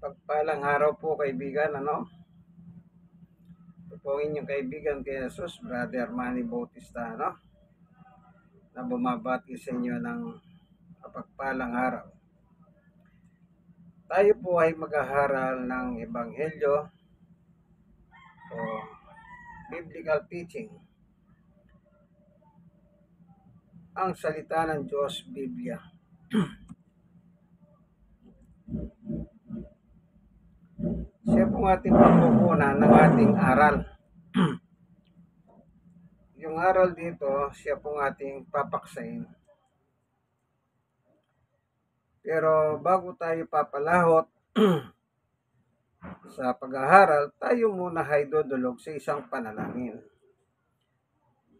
Pagpalang araw po kaibigan, Ito po ang inyong kaibigan kay Jesus, Brother Manny Bautista, Na bumabati sa inyo ng kapagpalang araw. Tayo po ay maghaharal ng Ebanghelyo o Biblical Teaching. Ang salita ng Diyos, Biblia. Siya po ating pagkukunan ng ating aral. Yung aral dito, siya po ating papaksain. Pero bago tayo papalahot sa pag-aaral, tayo muna ay dudulog sa isang panalangin.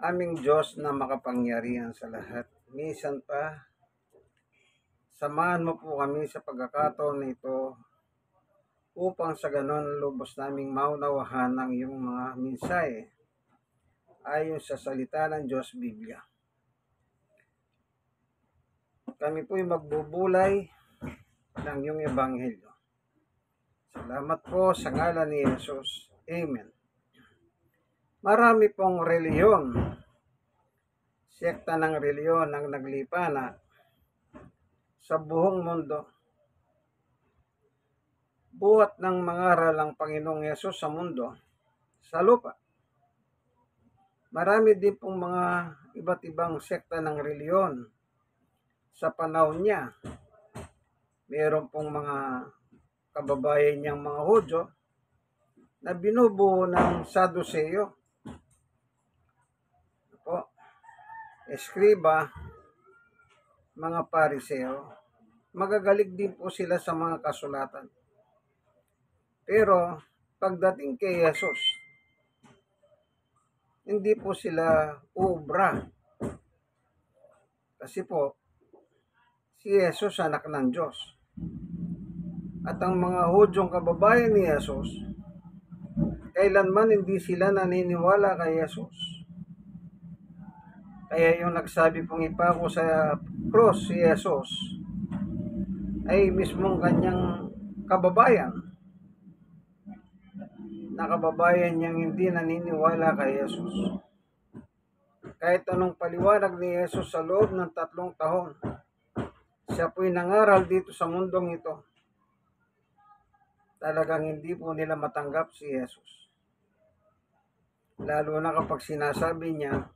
Aming Diyos na makapangyarihan sa lahat, minsan pa, samahan mo po kami sa pagkakataon nito upang sa ganon lubos naming maunawahan ang iyong mga mensahe ayon sa salita ng Diyos, Biblia. Kami po'y magbubulay ng iyong Ebanghelyo. Salamat po sa ngalan ni Jesus. Amen. Marami pong reliyon, sekta ng reliyon ang naglipana sa buong mundo. Buhat ng mangaral ang Panginoong Yesus sa mundo, sa lupa. Marami din pong mga iba't ibang sekta ng reliyon sa panahon niya. Meron pong mga kababayan niyang mga Hudyo na binubuo ng Saduseo. Eskriba, mga Pariseo, magagaling din po sila sa mga kasulatan. Pero pagdating kay Jesus, hindi po sila uubra. Kasi po, si Jesus anak ng Diyos. At ang mga Hudyong kababayan ni Jesus, kailanman hindi sila naniniwala kay Jesus. Kaya yung nagsabi pong ipako sa cross si Jesus ay mismong kanyang kababayan. Na kababayan niyang hindi naniniwala kay Jesus. Kahit anong paliwanag ni Jesus sa loob ng 3 taon, siya po'y nangaral dito sa mundong ito. Talagang hindi po nila matanggap si Jesus. Lalo na kapag sinasabi niya,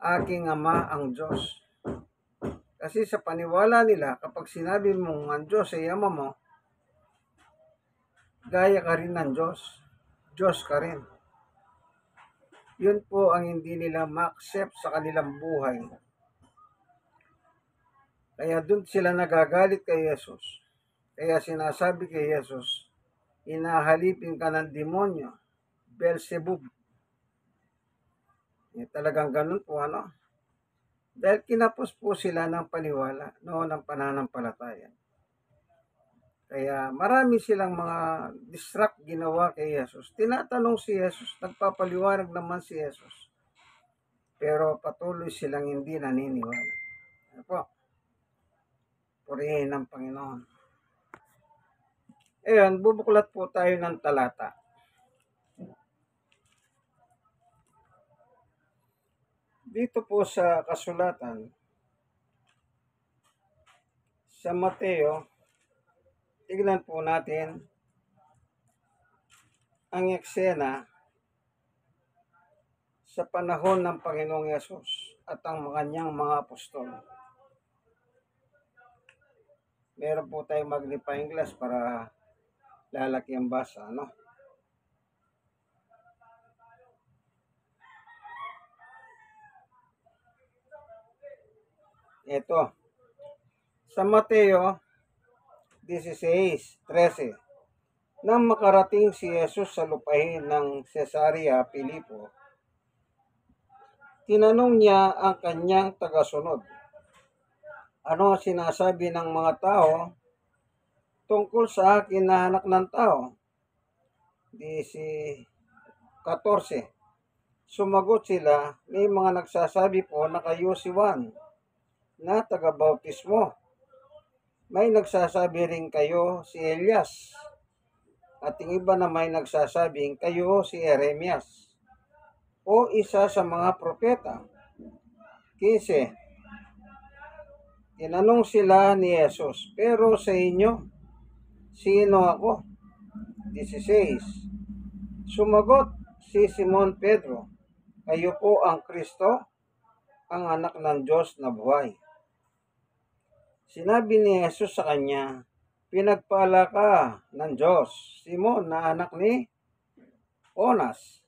aking Ama ang Diyos. Kasi sa paniwala nila, kapag sinabi mong ang Diyos ay Ama mo, gaya ka rin ng Diyos. Diyos ka rin. Yun po ang hindi nila ma-accept sa kanilang buhay. Kaya doon sila nagagalit kay Jesus. Kaya sinasabi kay Jesus, inahalipin ka ng demonyo, Beelzebub. Talagang ganun po, Dahil kinapos po sila ng paniwala noon ng pananampalataya. Kaya marami silang mga distract ginawa kay Jesus. Tinatanong si Jesus, nagpapaliwanag naman si Jesus. Pero patuloy silang hindi naniniwala. Ano po? Purihin ng Panginoon. Ayan, bubuklat po tayo ng talata. Dito po sa kasulatan, sa Mateo, tignan po natin ang eksena sa panahon ng Panginoong Yesus at ang kanyang mga apostol. Meron po tayong magnifying glass para lalaki ang basa, Ito. Sa Mateo 16:13, nang makarating si Jesus sa lupain ng Cesarea Filipo, tinanong niya ang kanyang tagasunod, ano ang sinasabi ng mga tao tungkol sa akin na anak ng tao? 14. Sumagot sila, may mga nagsasabi po na kayo si Juan na taga-bautismo. May nagsasabi rin kayo si Elias, at yung iba na may nagsasabing kayo si Jeremias o isa sa mga propeta. 15. Tinanong sila ni Jesus, pero sa inyo, sino ako? 16. Sumagot si Simon Pedro, kayo po ang Kristo, ang anak ng Diyos na buhay. Sinabi ni Jesus sa kanya, pinagpala ka ng Diyos, Simon, na anak ni Onas,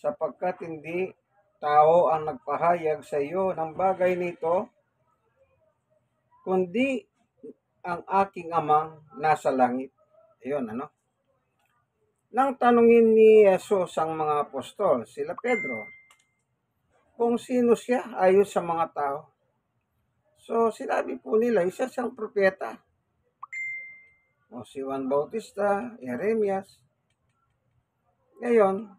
sapagkat hindi tao ang nagpahayag sa iyo ng bagay nito, kundi ang aking amang nasa langit. Ayun, Nang tanungin ni Jesus ang mga apostol, sila Pedro, kung sino siya ayon sa mga tao. So, sinabi po nila, isa siyang propeta. O si Juan Bautista, Jeremias. Ngayon,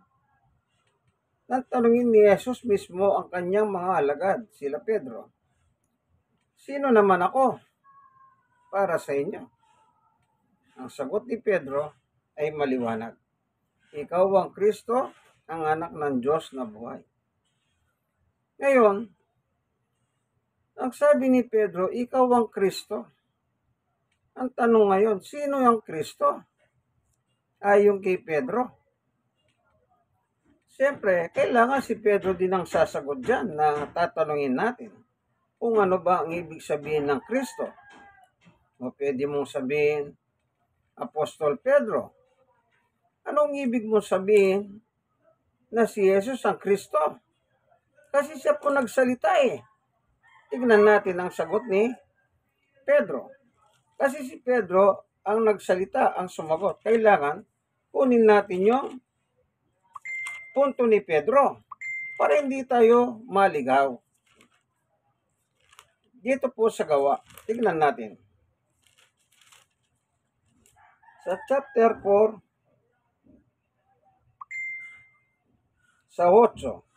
nang tanungin ni Jesus mismo ang kanyang mga alagad, sila Pedro, sino naman ako para sa inyo? Ang sagot ni Pedro ay maliwanag. Ikaw ang Kristo, ang anak ng Diyos na buhay. Ngayon, ang sabi ni Pedro, ikaw ang Kristo. Ang tanong ngayon, sino ang Kristo? Ayon kay Pedro. Siyempre, kailangan si Pedro din ang sasagot dyan na tatanungin natin kung ano ba ang ibig sabihin ng Kristo. O pwede mong sabihin, Apostol Pedro, anong ibig mong sabihin na si Jesus ang Kristo? Kasi siya po nagsalita eh. Tignan natin ang sagot ni Pedro. Kasi si Pedro ang nagsalita, ang sumagot. Kailangan kunin natin yung punto ni Pedro para hindi tayo maligaw. Dito po sa gawa, tignan natin. Sa chapter 4, sa 8,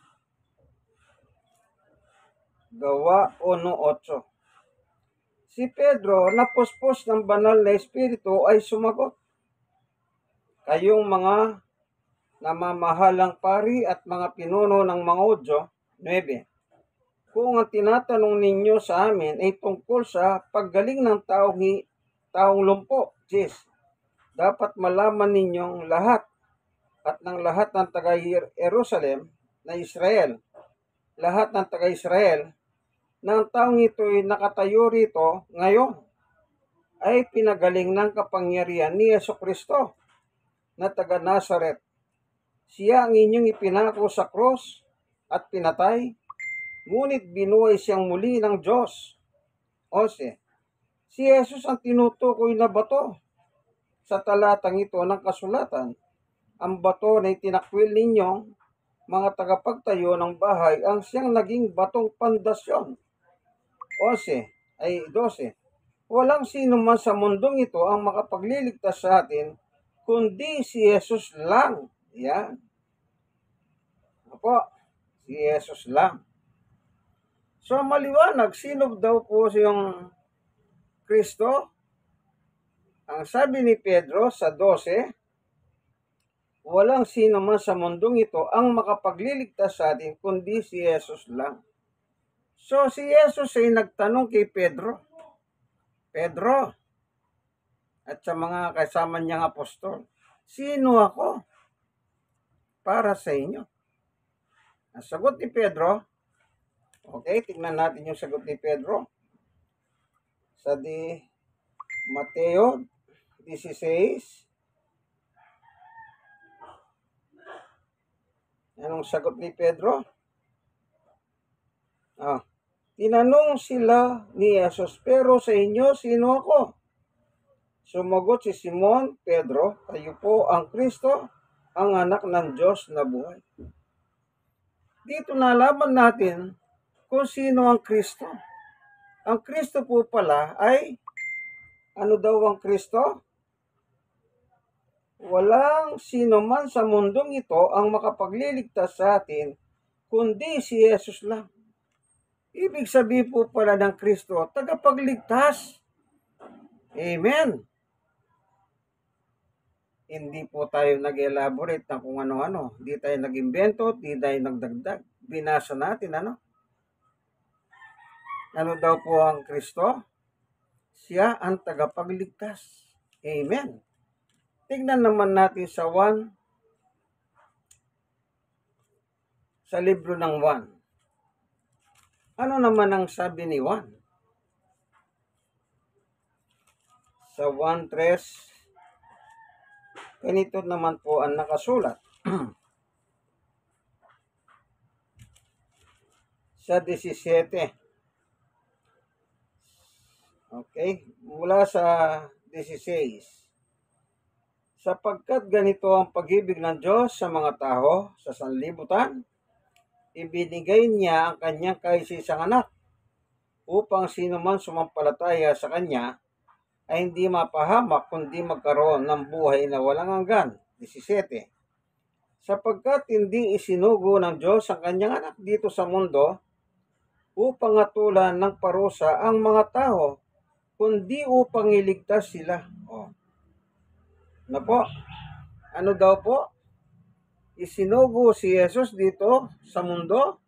gawa 1:8. Si Pedro, napuspos ng banal na espiritu, ay sumagot, kayong mga namamahalang pari at mga pinuno ng mga Hudyo, 9. Kung ang tinatanong ninyo sa amin ay tungkol sa paggaling ng taong lumpo, 10. Dapat malaman ninyong lahat at ng lahat ng taga-Jerusalem na Israel, lahat ng taga-Israel, na ang taong ito'y nakatayo rito ngayon ay pinagaling ng kapangyarihan ni Jesucristo na taga Nazaret. Siya ang inyong ipinako sa cross at pinatay, ngunit binuhay siyang muli ng Diyos. 11. Si Jesus ang tinutukoy na bato. Sa talatang ito ng kasulatan, ang bato na itinakwil ninyong mga tagapagtayo ng bahay ang siyang naging batong pandasyon. 12. Walang sino man sa mundong ito ang makapagliligtas sa atin, kundi si Jesus lang. Yan. Opo, si Jesus lang. So maliwanag, sino daw po yung Kristo? Ang sabi ni Pedro sa 12, walang sino man sa mundong ito ang makapagliligtas sa atin, kundi si Jesus lang. So si Jesus ay nagtanong kay Pedro, at sa mga kasama niyang apostol, sino ako para sa inyo? Ang sagot ni Pedro, okay, tingnan natin yung sagot ni Pedro. Sa Mateo 16, anong sagot ni Pedro? Tinanong sila ni Jesus, pero sa inyo, sino ako? Sumagot si Simon Pedro, kayo po ang Kristo, ang anak ng Diyos na buhay. Dito nalaman natin kung sino ang Kristo. Ang Kristo po pala ay, ano daw ang Kristo? Walang sino man sa mundong ito ang makapagliligtas sa atin, kundi si Jesus lang. Ibig sabihin po pala ng Kristo, tagapagligtas. Amen. Hindi po tayo nag-elaborate ng kung ano-ano. Hindi tayo nag-imbento, hindi tayo nagdagdag. Binasa natin, ano? Ano daw po ang Kristo? Siya ang tagapagligtas. Amen. Tignan naman natin sa sa libro ng 1. Ano naman ang sabi ni Juan? Sa 1:3, ganito naman po ang nakasulat. Sa 17. Okay? Mula sa 16. Sapagkat ganito ang pag-ibig ng Diyos sa mga tao sa sanlibutan, ibinigay niya ang kanyang kaisa-isang anak upang sino man sumampalataya sa kanya ay hindi mapahamak kundi magkaroon ng buhay na walang hanggan. 17. Sapagkat hindi isinugo ng Diyos ang kanyang anak dito sa mundo upang hatulan ng parusa ang mga tao, kundi upang iligtas sila. Ano po? Ano daw po? Isinugo si Jesus dito sa mundo,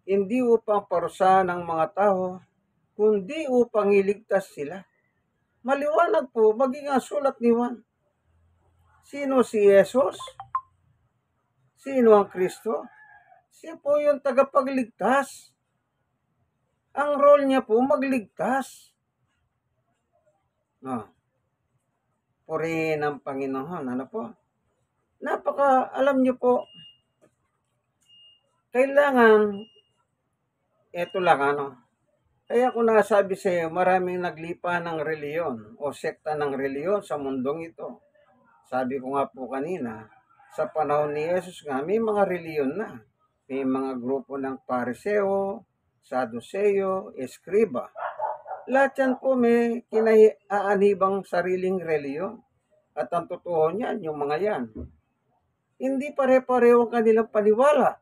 hindi upang parusahan ng mga tao, kundi upang iligtas sila. Maliwanag po, maging ang sulat ni Juan. Sino si Jesus? Sino ang Kristo? Siya po yung tagapagligtas. Ang role niya po, magligtas. Purihin ang Panginoon. Ano po? Alam niyo po, kailangan, eto lang kaya ko nasabi sa iyo, maraming naglipa ng reliyon o sekta ng reliyon sa mundong ito. Sabi ko nga po kanina, sa panahon ni Jesus nga, may mga reliyon na. May mga grupo ng Pariseo, Saduseo, Eskriba. Lahat yan po may kinaanibang sariling reliyon. At ang totoo niyan, yung mga yan, hindi pare-pareho ang kanilang paniwala.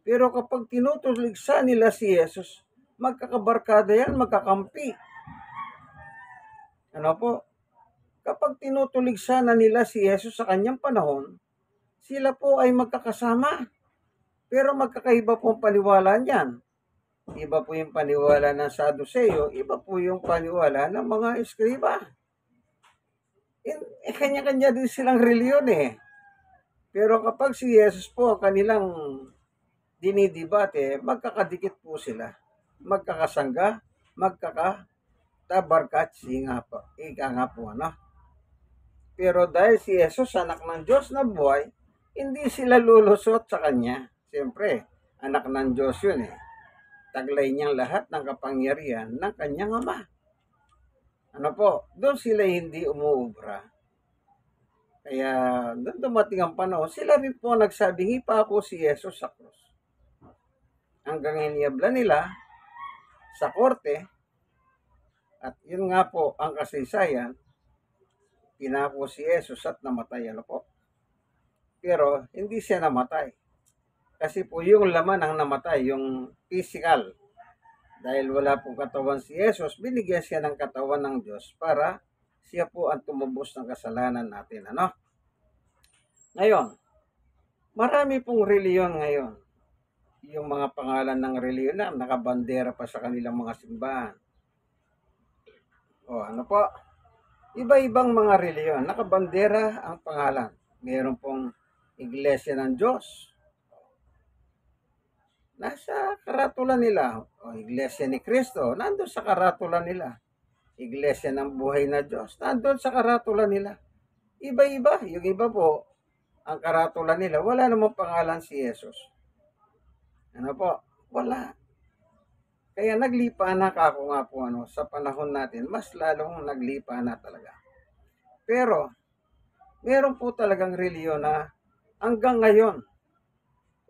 Pero kapag tinutuligsa nila si Jesus, magkakabarkada yan, magkakampi. Ano po? Kapag tinutuligsa na nila si Jesus sa kanyang panahon, sila po ay magkakasama. Pero magkakaiba po ang paniwala niyan. Iba po yung paniwala ng Saduseo, iba po yung paniwala ng mga Eskriba. Kanya-kanya din silang reliyon eh. Pero kapag si Jesus po ang kanilang dinidibate, magkakadikit po sila. Magkakasangga, magkakatabarkat, ika nga po, Pero dahil si Jesus, anak ng Diyos na buhay, hindi sila lulusot sa kanya. Siyempre, anak ng Diyos yun eh. Taglay niyang lahat ng kapangyarihan ng kanyang ama. Ano po, doon sila hindi umuubra. Kaya doon dumating ang panahon, sila rin po nagsabing ipako si Jesus sa krus. Hanggang iniabla nila sa korte, at yun nga po ang kasaysayan, pinako si Jesus at namatay. Ano po? Pero hindi siya namatay. Kasi po yung laman ang namatay, yung physical. Dahil wala pong katawan si Jesus, binigyan siya ng katawan ng Diyos para siya po ang tumubos ng kasalanan natin. Ano? Ngayon, marami pong reliyon ngayon. Yung mga pangalan ng reliyon na nakabandera pa sa kanilang mga simbahan. Ano po? Iba-ibang mga reliyon, nakabandera ang pangalan. Meron pong Iglesia ng Diyos. Nasa karatula nila. Iglesia ni Cristo, nandun sa karatula nila. Iglesia ng Buhay na Diyos, nandun sa karatula nila. Iba-iba. Yung iba po, ang karatula nila, wala namang pangalan si Jesus. Ano po? Wala. Kaya naglipa na ako nga po sa panahon natin, mas lalong naglipa na talaga. Pero, meron po talagang reliyon na hanggang ngayon,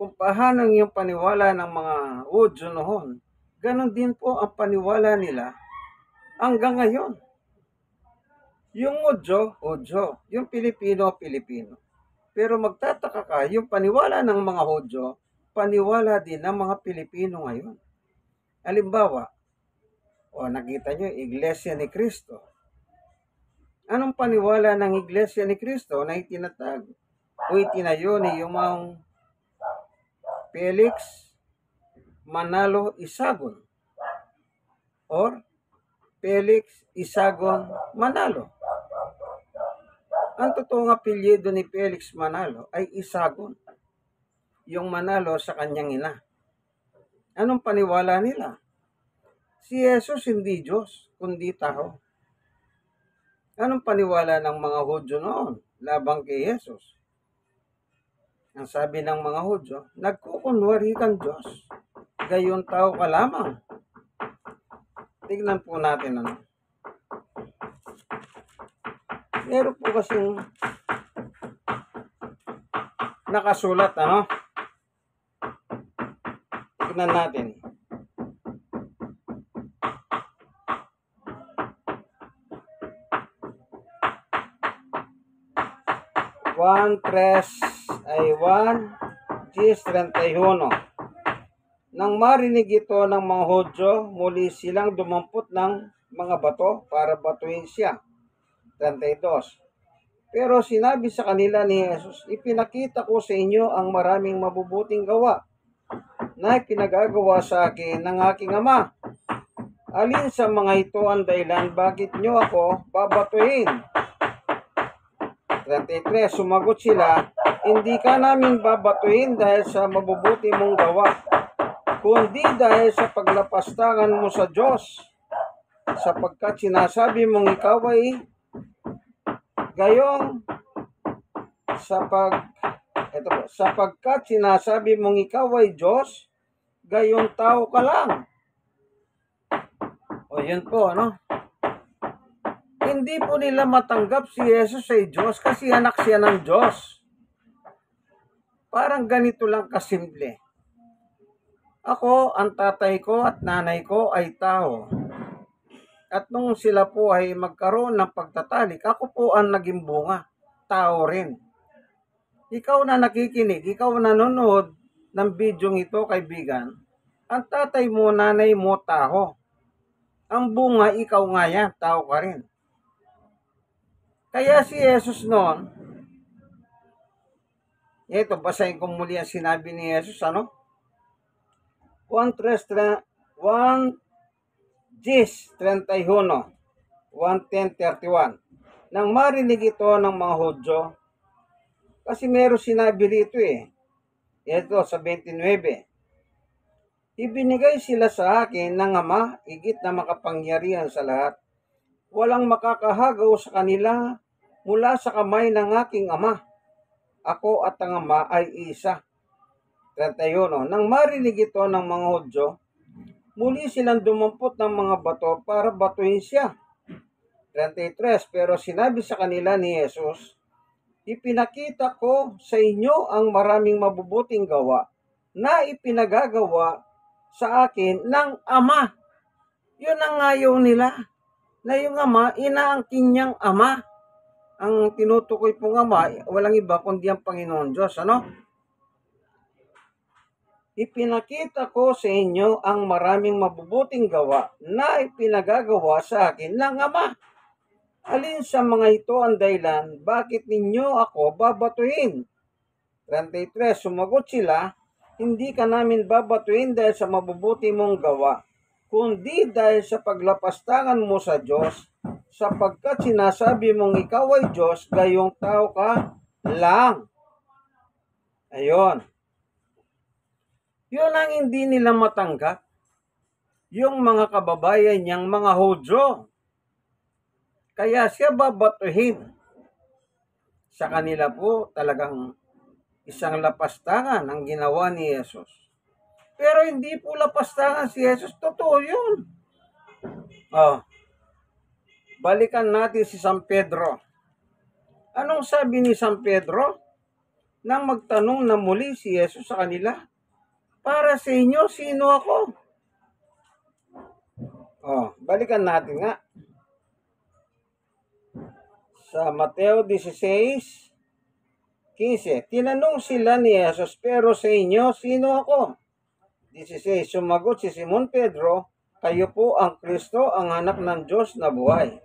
kung paano yung paniwala ng mga Hudyo noon, ganon din po ang paniwala nila hanggang ngayon. Yung Hudyo, yung Pilipino. Pero magtataka ka, yung paniwala ng mga Hudyo, paniwala din ng mga Pilipino ngayon. Halimbawa, O nakita nyo, Iglesia ni Cristo. Anong paniwala ng Iglesia ni Cristo na itinatag o itinayo ni Yumang Felix Manalo Isagon or Felix Isagon Manalo? Ang totoong apelyido ni Felix Manalo ay Isagon, yung Manalo sa kanyang ina. Anong paniwala nila? Si Jesus hindi Diyos, kundi tao. Anong paniwala ng mga Hudyo noon labang kay Jesus? Ang sabi ng mga Hudyo, nagkukunwari kang Diyos, gayon tao ka lamang. Tignan po natin ano. Meron po kasing nakasulat ano. Tignan natin. Juan 10:31. Nang marinig ito ng mga Hudyo, muli silang dumampot ng mga bato para batuhin siya. 32. Pero sinabi sa kanila ni Jesus, ipinakita ko sa inyo ang maraming mabubuting gawa na ipinagagawa sa akin ng aking Ama. Alin sa mga ito ang dahilan bakit nyo ako babatuhin? 33. Sumagot sila, hindi ka namin babatuhin dahil sa mabubuti mong gawa, kundi dahil sa paglapastangan mo sa Diyos, sapagkat sinasabi mong ikaw ay gayong sapagkat sinasabi mong ikaw ay Diyos, gayong tao ka lang. O yun po, ano? Hindi po nila matanggap si Jesus ay Diyos kasi anak siya ng Diyos. Parang ganito lang kasimple. Ako, ang tatay ko at nanay ko ay tao. At nung sila po ay magkaroon ng pagtatalik, ako po ang naging bunga. Tao rin. Ikaw na nakikinig, ikaw na nanonood ng bidyong ito, kaibigan. Ang tatay mo, nanay mo, tao. Ang bunga, ikaw nga yan, tao ka rin. Kaya si Jesus noon, ito, basahin ko muli ang sinabi ni Jesus, ano? 1:31, 1:10:31. Nang marinig ito ng mga Hudyo, kasi meron sinabi rito ito sa 29. Ibinigay sila sa akin ng Ama, higit na makapangyarihan sa lahat. Walang makakahagaw sa kanila mula sa kamay ng aking Ama. Ako at ang Ama ay isa. 31. Nang marinig ito ng mga Hudyo, muli silang dumampot ng mga bato para batuhin siya. 33. Pero sinabi sa kanila ni Jesus, ipinakita ko sa inyo ang maraming mabubuting gawa na ipinagagawa sa akin ng Ama. Yun ang ayaw nila. Na yung Ama, inaangkin niyang Ama. Ang tinutukoy pong Ama, walang iba kundi ang Panginoon Diyos. Ano? Ipinakita ko sa inyo ang maraming mabubuting gawa na ipinagagawa sa akin ng Ama. Alin sa mga ito ang dahilan, bakit ninyo ako babatuhin? 33. Sumagot sila, hindi ka namin babatuhin dahil sa mabubuti mong gawa, kundi dahil sa paglapastangan mo sa Diyos, sapagkat sinasabi mong ikaw ay Diyos, gayong tao ka lang. Ayon. Yun ang hindi nila matanggap. Yung mga kababayan niyang mga Hudyo. Kaya siya babatuhin. Sa kanila po talagang isang lapastangan ang ginawa ni Jesus. Pero hindi po lapastangan si Jesus. Totoo yun. Balikan natin si San Pedro. Anong sabi ni San Pedro? Nang magtanong na muli si Jesus sa kanila, para sa inyo, sino ako? Balikan natin nga. Sa Mateo 16:15, tinanong sila ni Jesus, pero sa inyo, sino ako? 16, sumagot si Simon Pedro, kayo po ang Kristo, ang anak ng Diyos na buhay.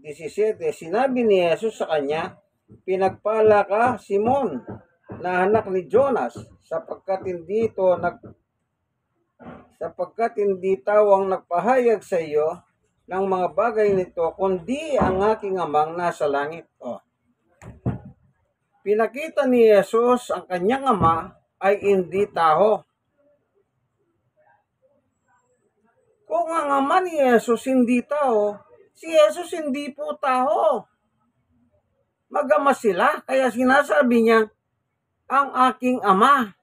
17, sinabi ni Jesus sa kanya, pinagpala ka, Simon, na anak ni Jonas, sapagkat hindi tawang nagpahayag sa iyo ng mga bagay nito, kundi ang aking amang nasa langit. Pinakita ni Jesus ang kanyang ama ay hindi tao. Kung ang ama ni Jesus hindi tao, si Jesus hindi po tao. Mag-ama sila, kaya sinasabi niya, ang aking ama.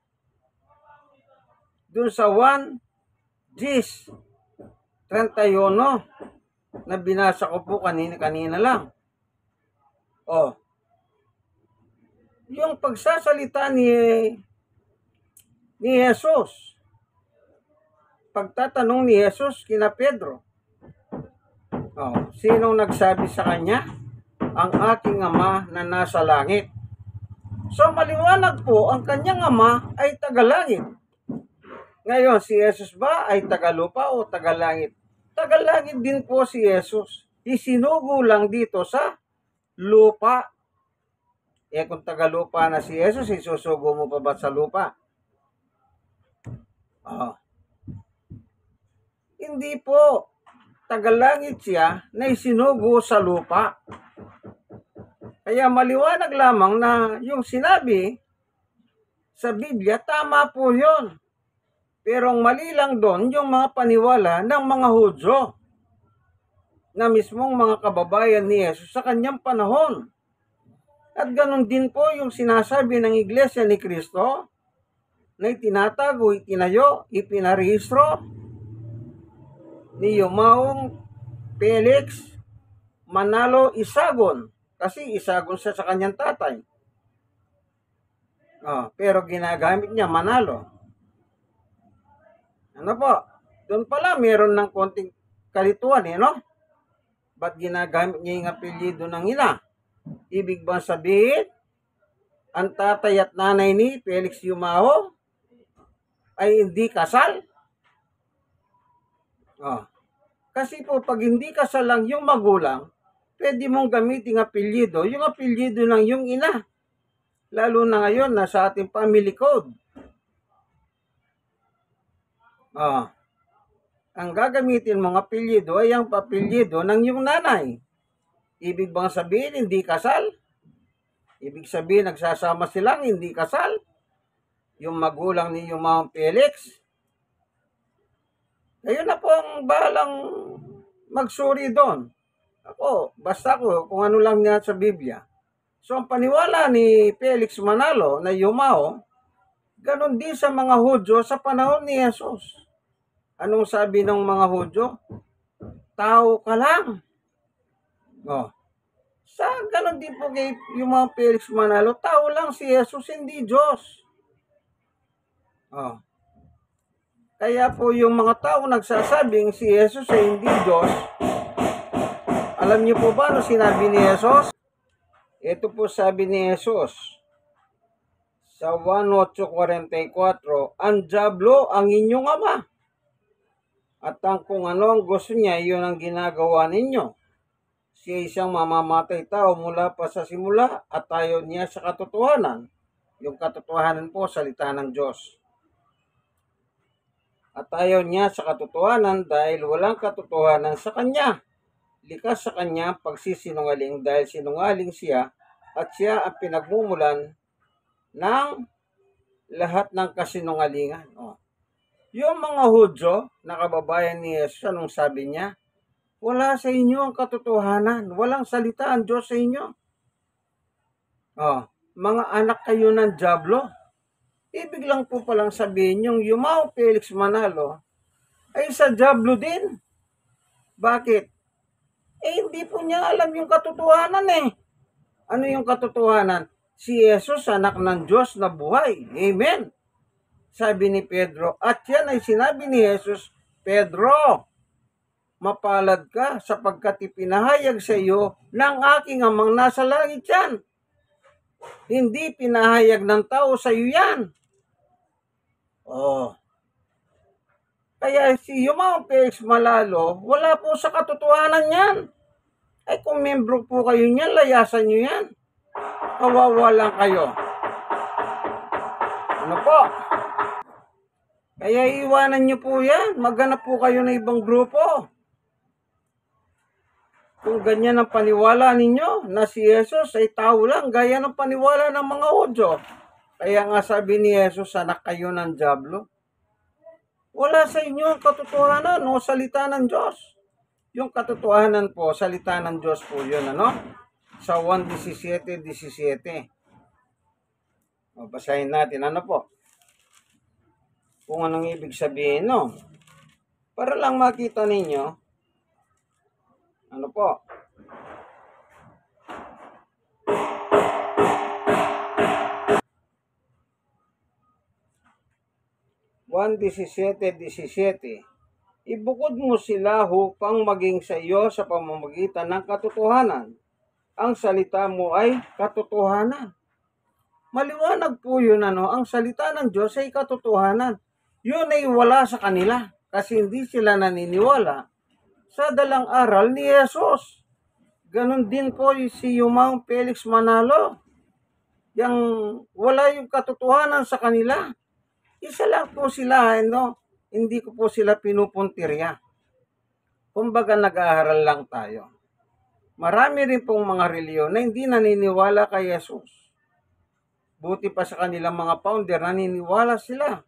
Doon sa 1:31 na binasa ko po kanina lang. Yung pagsasalita ni Jesus, pagtatanong ni Jesus kina Pedro, sinong nagsabi sa kanya? Ang aking ama na nasa langit. So maliwanag po, ang kanyang ama ay tagalangit. Ngayon, si Jesus ba ay tagalupa o tagalangit? Tagalangit din po si Jesus. Isinugo lang dito sa lupa. Kung tagalupa na si Jesus, isusugo mo pa ba sa lupa? Hindi po. Tagalangit siya na isinugo sa lupa. Kaya maliwanag lamang na yung sinabi sa Biblia, tama po yun. Pero ang mali lang doon, yung mga paniwala ng mga Hudyo na mismong mga kababayan ni Jesus sa kanyang panahon. At ganun din po yung sinasabi ng Iglesia ni Cristo na itinatago, itinayo, ipinarehistro ni Yumaong Felix Manalo Isagon. Kasi isagon siya sa kanyang tatay. Pero ginagamit niya Manalo. Ano po? Doon pala meron ng konting kalituan, no? Ba't ginagamit niya yung apelyido ng ina? Ibig bang sabihin, ang tatay at nanay ni Felix Yumao ay hindi kasal? Kasi po, pag hindi kasal lang yung magulang, pwede mong gamitin apelyido, yung apelyido ng yung ina. Lalo na ngayon, nasa ating family code. Ang gagamitin mong apelyido ay ang apelyido ng yung nanay. Ibig bang sabihin, hindi kasal? Ibig sabihin, nagsasama silang hindi kasal? Yung magulang ni Yumaong Felix? Ngayon na po ang balang magsuri doon. Basta kung ano lang niya sa Biblia. So, ang paniwala ni Felix Manalo na Yumao, ganon din sa mga Hudyo sa panahon ni Jesus. Anong sabi ng mga Hudyo? Tao ka lang. Sa ganon din po kay Yumao Felix Manalo, tao lang si Jesus, hindi Diyos. Kaya po yung mga tao nagsasabing si Jesus ay hindi Diyos, alam niyo po ba ano sinabi ni Jesus? Ito po sabi ni Jesus sa 1:8:44, ang dyablo ang inyong ama. At kung ano ang gusto niya, iyon ang ginagawa ninyo. Siya isang mamamatay tao mula pa sa simula at ayaw niya sa katotohanan. Yung katotohanan po, salita ng Diyos. At ayaw niya sa katotohanan dahil walang katotohanan sa kanya. Likas sa kanya pagsisinungaling dahil sinungaling siya at siya ang pinagmumulan ng lahat ng kasinungalingan. Yung mga Hudyo na kababayan ni Jesus, anong sabi niya? Wala sa inyo ang katotohanan. Walang salita ang Diyos sa inyo. Mga anak kayo ng dyablo. Ibig lang po palang sabihin yung Yumao Felix Manalo ay sa dyablo din. Bakit? Hindi po niya alam yung katotohanan eh. Ano yung katotohanan? Si Jesus, anak ng Diyos na buhay. Amen. Sabi ni Pedro, at yan ay sinabi ni Jesus, Pedro, mapalad ka sapagkat ipinahayag sa iyo ng aking amang nasa langit yan. Hindi pinahayag ng tao sa iyo yan. Kaya si Yumao Felix Malalo, wala po sa katotohanan yan. Ay kung membro po kayo niyan, layasan nyo yan. Kawawa lang kayo. Ano po? Kaya iwanan nyo po yan. Maghanap po kayo ng ibang grupo. Kung ganyan ang paniwala ninyo na si Jesus ay tao lang, gaya ng paniwala ng mga Hudyo. Kaya nga sabi ni Jesus, anak kayo ng dyablo. Wala sa inyo ang katotohanan o salita ng Diyos. Yung katotohanan po, salita ng Diyos po yun, ano? Sa 1:17. O, basahin natin, ano po? Kung anong ibig sabihin, no? Para lang makita ninyo, ano po? Juan 17:17. Ibukod mo sila upang maging sa iyo sa pamamagitan ng katotohanan. Ang salita mo ay katotohanan. Maliwanag po yun, ano? Ang salita ng Diyos ay katotohanan. Yun ay wala sa kanila kasi hindi sila naniniwala sa dalang aral ni Jesus. Ganon din po si Yumao Felix Manalo. Yang wala yung katotohanan sa kanila. Isa lang po sila, no? Hindi ko po sila pinupuntirya. Kumbaga nag-aaral lang tayo. Marami rin pong mga reliyon na hindi naniniwala kay Jesus. Buti pa sa kanilang mga founder, naniniwala sila.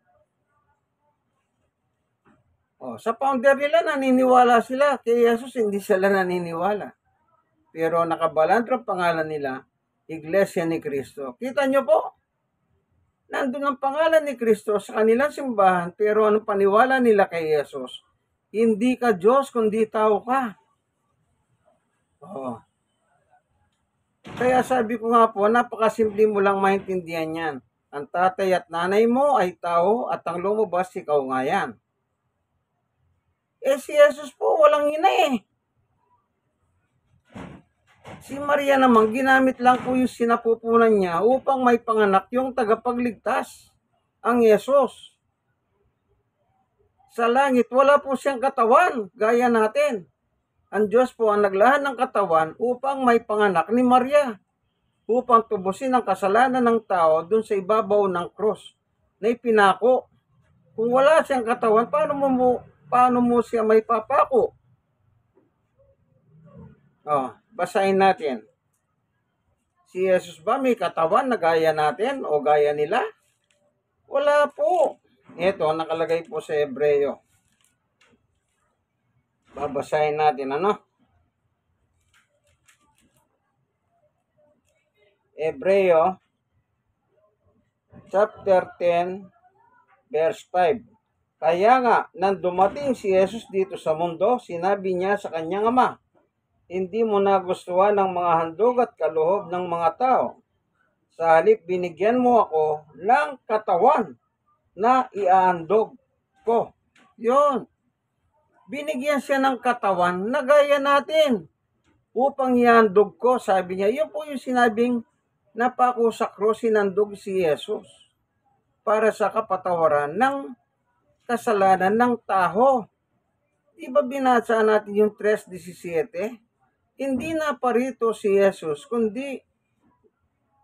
O, sa founder nila, naniniwala sila. Kay Jesus, hindi sila naniniwala. Pero nakabalandro pangalan nila, Iglesia ni Cristo. Kita nyo po? Nandun ang pangalan ni Cristo sa kanilang simbahan, pero anong paniwala nila kay Jesus? Hindi ka Diyos, kundi tao ka. Oh. Kaya sabi ko nga po, napakasimple mo lang maintindihan yan. Ang tatay at nanay mo ay tao at ang lumabas, ikaw nga yan. Si Jesus po, walang ina eh. Si Maria naman, ginamit lang po yung sinapupunan niya upang may panganak yung tagapagligtas, ang Yesus. Sa langit, wala po siyang katawan, gaya natin. Ang Diyos po ang naglahan ng katawan upang may panganak ni Maria, upang tubusin ang kasalanan ng tao dun sa ibabaw ng krus na ipinako. Kung wala siyang katawan, paano mo siya may papako? Basahin natin. Si Jesus ba may katawan na gaya natin o gaya nila? Wala po. Ito, nakalagay po sa Hebreo. Babasahin natin, ano? Hebreo, chapter 10, verse 5. Kaya nga, nang dumating si Jesus dito sa mundo, sinabi niya sa kanyang ama, hindi mo nagustuhan ng mga handog at kaloob ng mga tao. Sa halip, binigyan mo ako ng katawan na iaandog ko. Yun. Binigyan siya ng katawan na gaya natin upang iandog ko. Sabi niya, yun po yung sinabing napako sa krus, sinandog si Jesus para sa kapatawaran ng kasalanan ng tao. Di ba binasa natin yung 3:17? Hindi naparito si Jesus, kundi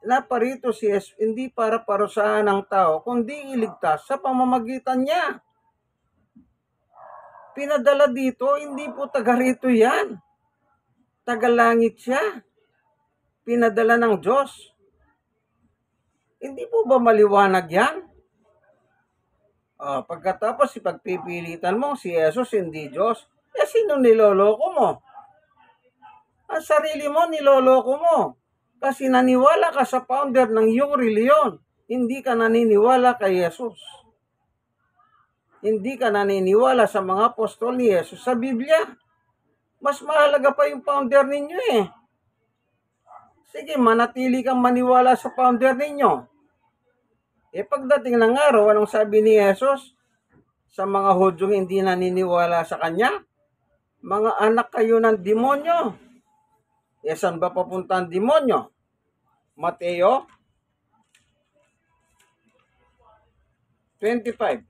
naparito si Jesus hindi para parusahan ng tao, kundi iligtas sa pamamagitan niya. Pinadala dito, hindi po taga rito yan. Tagalangit siya. Pinadala ng Diyos. Hindi po ba maliwanag yan? Pagkatapos ipagpipilitan mo si Jesus hindi Diyos, sino niloloko mo? Ang sarili mo niloloko mo. Kasi naniwala ka sa founder ng iyong reliyon. Hindi ka naniniwala kay Jesus. Hindi ka naniniwala sa mga apostol ni Jesus sa Biblia. Mas mahalaga pa yung founder ninyo eh. Sige, manatili kang maniwala sa founder ninyo. Pagdating ng araw, anong sabi ni Jesus sa mga Hudyong hindi naniniwala sa kanya? Mga anak kayo ng demonyo. Saan ba papunta ang demonyo? Mateo 25.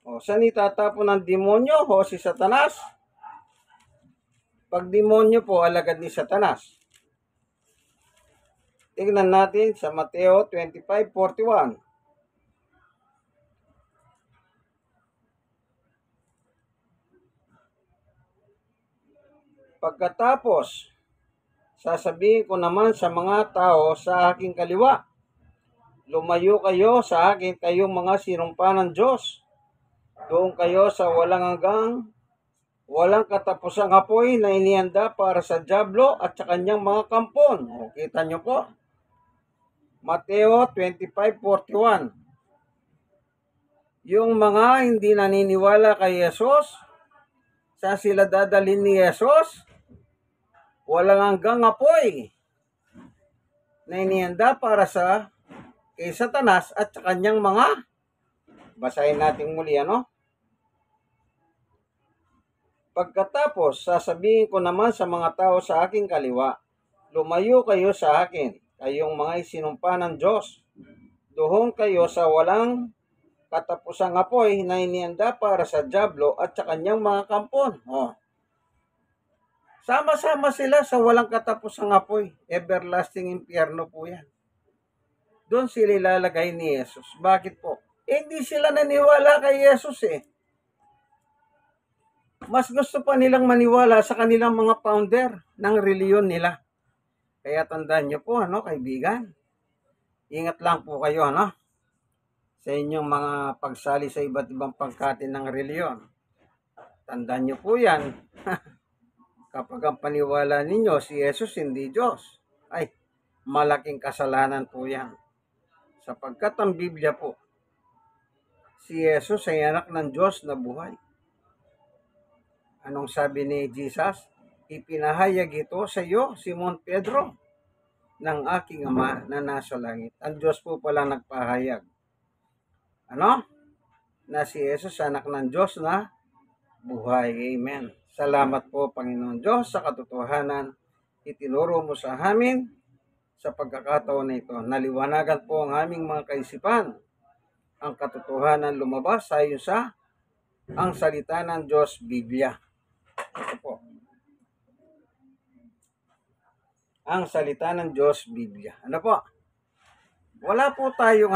O, saan itatapon ng demonyo o si Satanas? Pag demonyo po, alagad ni Satanas. Tingnan natin sa Mateo 25:41. Pagkatapos, sasabihin ko naman sa mga tao sa aking kaliwa, lumayo kayo sa akin, kayong mga sinumpa ng Diyos. Doon kayo sa walang katapusang apoy na inihanda para sa dyablo at sa kanyang mga kampon. O, kita nyo po. Mateo 25:41. Yung mga hindi naniniwala kay Jesus, saan sila dadalhin ni Jesus? Walang hanggang apoy na inihanda para sa kay Satanas at sa kanyang mga, basahin natin muli, ano? Pagkatapos, sasabihin ko naman sa mga tao sa aking kaliwa, lumayo kayo sa akin, kayong mga isinumpa ng Diyos. Doon kayo sa walang katapusang apoy na inihanda para sa dyablo at sa kanyang mga kampon. O, sama-sama sila sa walang katapusang apoy. Everlasting impyerno po yan. Doon sila ilalagay ni Jesus. Bakit po? Hindi sila naniwala kay Jesus eh. Mas gusto pa nilang maniwala sa kanilang mga founder ng reliyon nila. Kaya tandaan nyo po, ano, kaibigan. Ingat lang po kayo, ano, sa inyong mga pagsali sa iba't ibang pangkati ng reliyon. Tandaan nyo po yan. Kapag ang paniwala ninyo, si Jesus hindi Diyos, ay malaking kasalanan po yan. Sapagkat ang Biblia po, si Jesus ay anak ng Diyos na buhay. Anong sabi ni Jesus? Ipinahayag ito sa iyo, Simon Pedro, ng aking Ama na nasa langit. Ang Diyos po pala nagpahayag. Ano? Na si Jesus anak ng Diyos na buhay. Amen. Salamat po, Panginoon Diyos, sa katotohanan itinuro mo sa amin sa pagkakataon na ito. Naliwanagan po ang aming mga kaisipan. Ang katotohanan lumabas ayon sa ang salita ng Diyos, Biblia. Ito po. Ang salita ng Diyos, Biblia. Ano po? Wala po tayong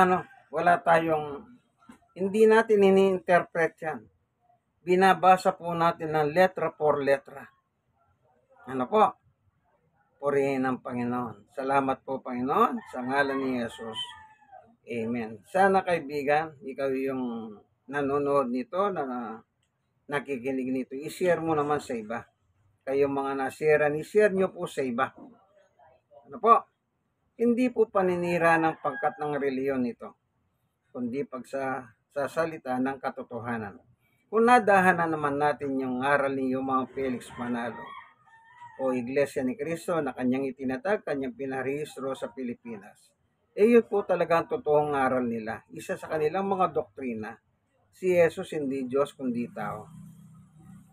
hindi natin ini-interpret yan. Binabasa po natin ng letra por letra. Ano po? Purihin ang Panginoon. Salamat po, Panginoon, sa ngalan ni Jesus. Amen. Sana kaibigan, ikaw yung nanonood nito, na nakikinig nito, i-share mo naman sa iba. Kayong mga nasira, i-share nyo po sa iba. Ano po? Hindi po paninira ng pangkat ng reliyon ito, kundi pagsasalita ng katotohanan. Kung nadahanan naman natin yung aral ni mga Felix Manalo o Iglesia ni Cristo na kanyang itinatag, kanyang pinarehistro sa Pilipinas, yun po talaga ang totoong aral nila. Isa sa kanilang mga doktrina, si Jesus hindi Diyos kundi tao.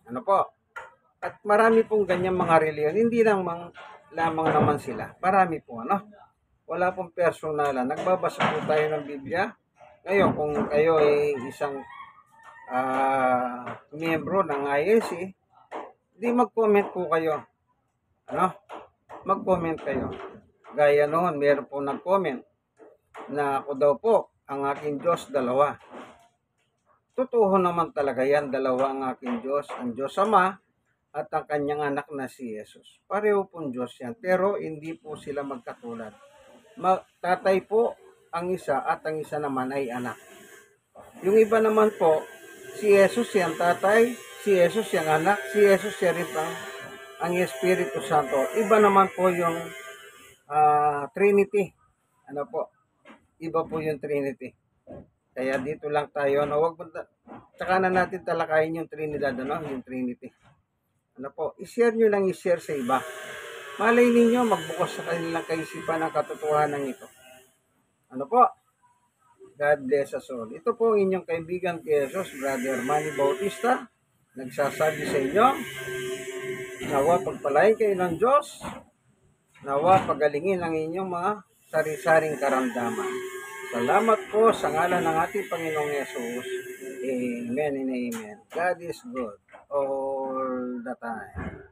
Ano po? At marami pong ganyang mga reliyon, hindi lamang naman sila. Marami po, ano? Wala pong personalan. Nagbabasa po tayo ng Biblia. Ngayon, kung kayo ay isang miyembro ng INC, di mag-comment po kayo. Ano? Mag-comment kayo. Gaya noon, meron po nag-comment na ako daw po, ang aking Diyos, dalawa. Totoo naman talaga yan, dalawa ang aking Diyos, ang Diyos Ama at ang kanyang anak na si Jesus. Pareho pong Diyos yan, pero hindi po sila magkatulad. Tatay po ang isa at ang isa naman ay anak. Yung iba naman po, si Jesus yan tatay, si Jesus yan anak, si Jesus yan rin ang Espiritu Santo. Iba naman po yung Trinity. Ano po? Iba po yung Trinity. Kaya dito lang tayo, no, tsaka na natin talakayin yung Trinidad, ano, yung Trinity. Ano po, i-share nyo lang, i-share sa iba. Malay ninyo, magbukas sa kanilang kaisipan ang katotohanan ito. Ano po? God bless us all. Ito po ang inyong kaibigan kay Jesus, Brother Manny Bautista, nagsasabi sa inyo, nawa pagpalain kayo ng Diyos, nawa pagalingin ang inyong mga sari-saring karamdaman. Salamat po sa ngalan ng ating Panginoong Yesus. Amen and amen. God is good all the time.